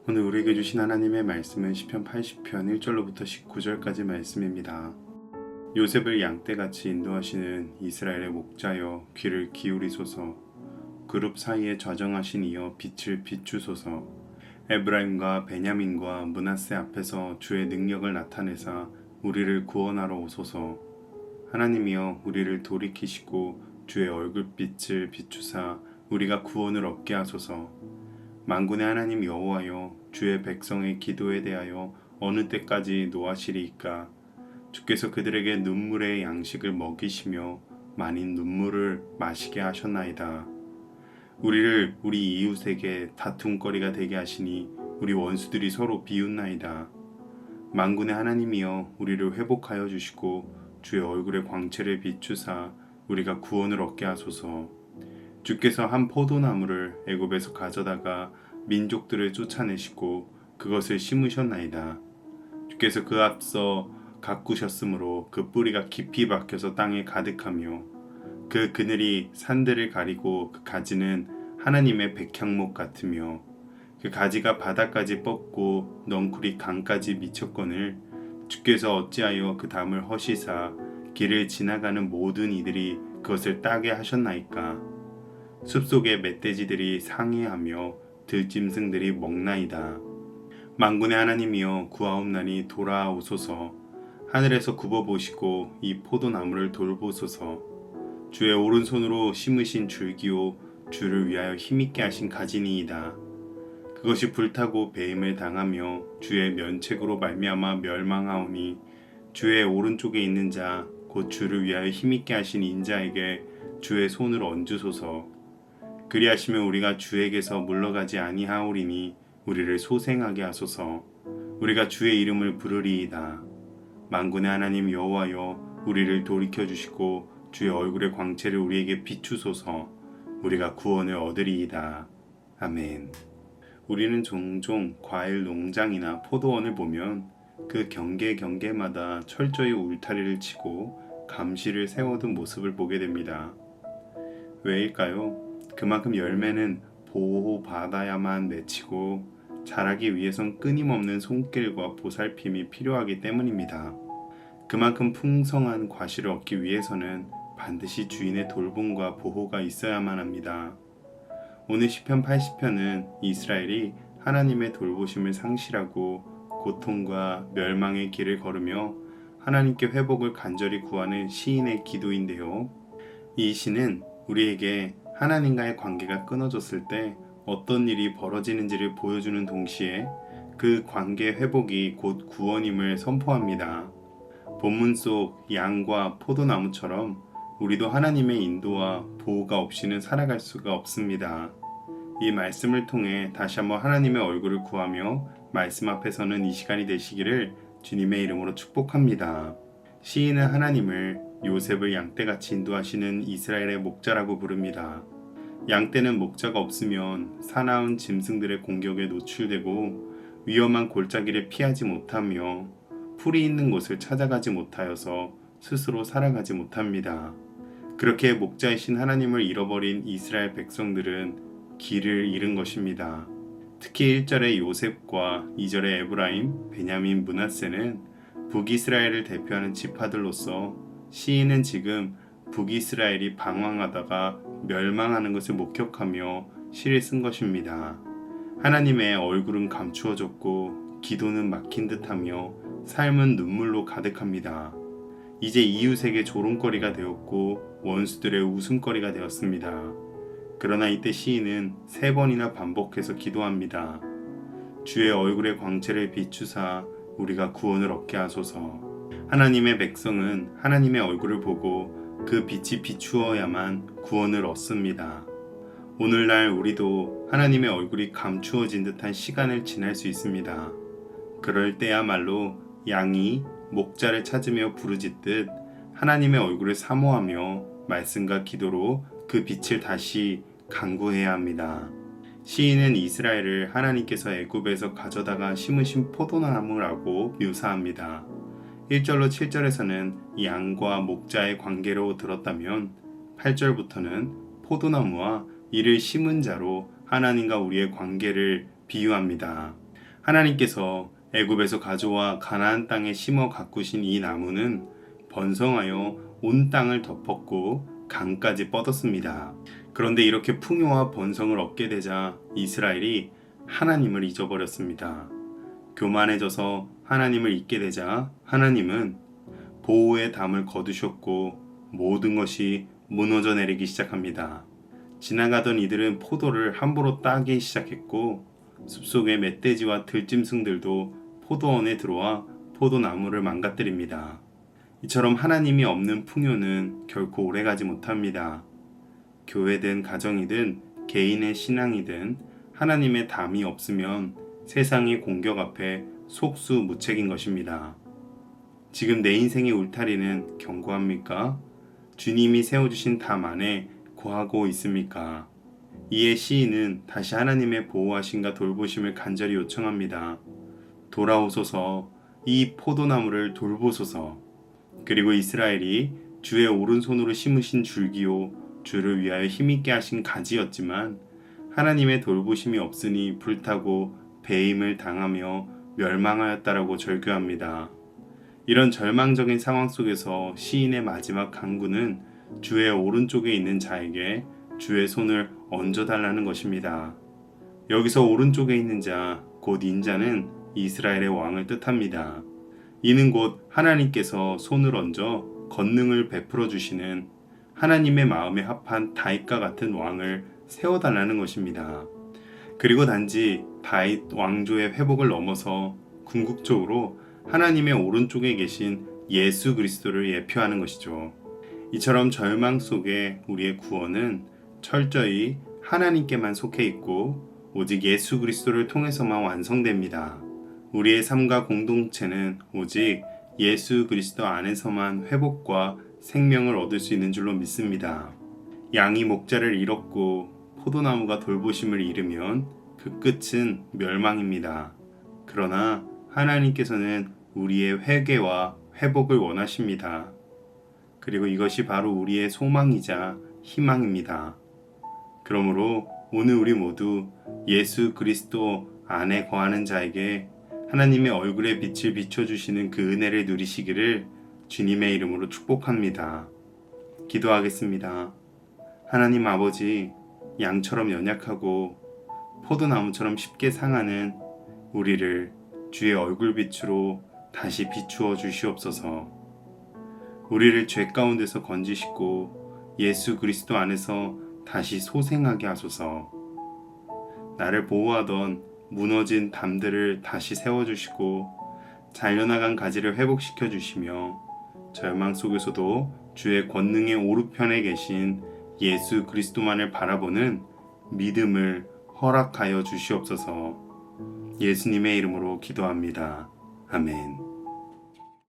오늘 우리에게 주신 하나님의 말씀은 시편 80편 1절로부터 19절까지 말씀입니다. 요셉을 양떼같이 인도하시는 이스라엘의 목자여 귀를 기울이소서. 그룹 사이에 좌정하신 이여 빛을 비추소서. 에브라임과 베냐민과 므낫세 앞에서 주의 능력을 나타내사 우리를 구원하러 오소서. 하나님이여 우리를 돌이키시고 주의 얼굴빛을 비추사 우리가 구원을 얻게 하소서. 만군의 하나님 여호와여 주의 백성의 기도에 대하여 어느 때까지 노하시리이까. 주께서 그들에게 눈물의 양식을 먹이시며 많은 눈물을 마시게 하셨나이다. 우리를 우리 이웃에게 다툼거리가 되게 하시니 우리 원수들이 서로 비웃나이다. 만군의 하나님이여 우리를 회복하여 주시고 주의 얼굴의 광채를 비추사 우리가 구원을 얻게 하소서. 주께서 한 포도나무를 애굽에서 가져다가 민족들을 쫓아내시고 그것을 심으셨나이다. 주께서 그 앞서 가꾸셨으므로 그 뿌리가 깊이 박혀서 땅에 가득하며 그 그늘이 산들을 가리고 그 가지는 하나님의 백향목 같으며 그 가지가 바다까지 뻗고 넝쿨이 강까지 미쳤거늘 주께서 어찌하여 그 담을 허시사 길을 지나가는 모든 이들이 그것을 따게 하셨나이까. 숲속의 멧돼지들이 상해하며 들짐승들이 먹나이다. 만군의 하나님이여 구하옵나니 돌아오소서. 하늘에서 굽어보시고 이 포도나무를 돌보소서. 주의 오른손으로 심으신 줄기요 주를 위하여 힘있게 하신 가지니이다. 그것이 불타고 배임을 당하며 주의 면책으로 말미암아 멸망하오니 주의 오른쪽에 있는 자 곧 주를 위하여 힘있게 하신 인자에게 주의 손을 얹으소서. 그리하시면 우리가 주에게서 물러가지 아니하오리니 우리를 소생하게 하소서. 우리가 주의 이름을 부르리이다. 만군의 하나님 여호와여 우리를 돌이켜 주시고 주의 얼굴의 광채를 우리에게 비추소서. 우리가 구원을 얻으리이다. 아멘. 우리는 종종 과일 농장이나 포도원을 보면 그 경계마다 철저히 울타리를 치고 감시를 세워둔 모습을 보게 됩니다. 왜일까요? 그만큼 열매는 보호받아야만 맺히고 자라기 위해선 끊임없는 손길과 보살핌이 필요하기 때문입니다. 그만큼 풍성한 과실을 얻기 위해서는 반드시 주인의 돌봄과 보호가 있어야만 합니다. 오늘 시편 80편은 이스라엘이 하나님의 돌보심을 상실하고 고통과 멸망의 길을 걸으며 하나님께 회복을 간절히 구하는 시인의 기도인데요. 이 시는 우리에게 하나님과의 관계가 끊어졌을 때 어떤 일이 벌어지는지를 보여주는 동시에 그 관계 회복이 곧 구원임을 선포합니다. 본문 속 양과 포도나무처럼 우리도 하나님의 인도와 보호가 없이는 살아갈 수가 없습니다. 이 말씀을 통해 다시 한번 하나님의 얼굴을 구하며 말씀 앞에 서는 이 시간이 되시기를 주님의 이름으로 축복합니다. 시인은 하나님을 요셉을 양떼같이 인도하시는 이스라엘의 목자라고 부릅니다. 양떼는 목자가 없으면 사나운 짐승들의 공격에 노출되고 위험한 골짜기를 피하지 못하며 풀이 있는 곳을 찾아가지 못하여서 스스로 살아가지 못합니다. 그렇게 목자이신 하나님을 잃어버린 이스라엘 백성들은 길을 잃은 것입니다. 특히 1절의 요셉과 2절의 에브라임, 베냐민, 므낫세는 북이스라엘을 대표하는 지파들로서 시인은 지금 북이스라엘이 방황하다가 멸망하는 것을 목격하며 시를 쓴 것입니다. 하나님의 얼굴은 감추어졌고 기도는 막힌 듯하며 삶은 눈물로 가득합니다. 이제 이웃에게 조롱거리가 되었고 원수들의 웃음거리가 되었습니다. 그러나 이때 시인은 3번이나 반복해서 기도합니다. 주의 얼굴의 광채를 비추사 우리가 구원을 얻게 하소서. 하나님의 백성은 하나님의 얼굴을 보고 그 빛이 비추어야만 구원을 얻습니다. 오늘날 우리도 하나님의 얼굴이 감추어진 듯한 시간을 지날 수 있습니다. 그럴 때야말로 양이 목자를 찾으며 부르짖듯 하나님의 얼굴을 사모하며 말씀과 기도로 그 빛을 다시 간구해야 합니다. 시인은 이스라엘을 하나님께서 애굽에서 가져다가 심으신 포도나무라고 묘사합니다. 1절로 7절에서는 양과 목자의 관계로 들었다면 8절부터는 포도나무와 이를 심은 자로 하나님과 우리의 관계를 비유합니다. 하나님께서 애굽에서 가져와 가나안 땅에 심어 가꾸신 이 나무는 번성하여 온 땅을 덮었고 강까지 뻗었습니다. 그런데 이렇게 풍요와 번성을 얻게 되자 이스라엘이 하나님을 잊어버렸습니다. 교만해져서 하나님을 잊게 되자 하나님은 보호의 담을 거두셨고 모든 것이 무너져 내리기 시작합니다. 지나가던 이들은 포도를 함부로 따기 시작했고 숲속의 멧돼지와 들짐승들도 포도원에 들어와 포도나무를 망가뜨립니다. 이처럼 하나님이 없는 풍요는 결코 오래가지 못합니다. 교회든 가정이든 개인의 신앙이든 하나님의 담이 없으면 세상의 공격 앞에 속수무책인 것입니다. 지금 내 인생의 울타리는 견고합니까? 주님이 세워주신 담 안에 거하고 있습니까? 이에 시인은 다시 하나님의 보호하심과 돌보심을 간절히 요청합니다. 돌아오소서, 이 포도나무를 돌보소서. 그리고 이스라엘이 주의 오른손으로 심으신 줄기요 주를 위하여 힘있게 하신 가지였지만 하나님의 돌보심이 없으니 불타고 배임을 당하며 멸망하였다라고 절규합니다. 이런 절망적인 상황 속에서 시인의 마지막 간구는 주의 오른쪽에 있는 자에게 주의 손을 얹어달라는 것입니다. 여기서 오른쪽에 있는 자, 곧 인자는 이스라엘의 왕을 뜻합니다. 이는 곧 하나님께서 손을 얹어 권능을 베풀어 주시는 하나님의 마음에 합한 다윗과 같은 왕을 세워달라는 것입니다. 그리고 단지 다윗 왕조의 회복을 넘어서 궁극적으로 하나님의 오른쪽에 계신 예수 그리스도를 예표하는 것이죠. 이처럼 절망 속에 우리의 구원은 철저히 하나님께만 속해 있고 오직 예수 그리스도를 통해서만 완성됩니다. 우리의 삶과 공동체는 오직 예수 그리스도 안에서만 회복과 생명을 얻을 수 있는 줄로 믿습니다. 양이 목자를 잃었고 포도나무가 돌보심을 잃으면 그 끝은 멸망입니다. 그러나 하나님께서는 우리의 회개와 회복을 원하십니다. 그리고 이것이 바로 우리의 소망이자 희망입니다. 그러므로 오늘 우리 모두 예수 그리스도 안에 거하는 자에게 하나님의 얼굴에 빛을 비춰주시는 그 은혜를 누리시기를 주님의 이름으로 축복합니다. 기도하겠습니다. 하나님 아버지, 양처럼 연약하고 포도나무처럼 쉽게 상하는 우리를 주의 얼굴빛으로 다시 비추어 주시옵소서. 우리를 죄 가운데서 건지시고 예수 그리스도 안에서 다시 소생하게 하소서. 나를 보호하던 무너진 담들을 다시 세워주시고 잘려나간 가지를 회복시켜 주시며 절망 속에서도 주의 권능의 오른편에 계신 예수 그리스도만을 바라보는 믿음을 허락하여 주시옵소서. 예수님의 이름으로 기도합니다. 아멘.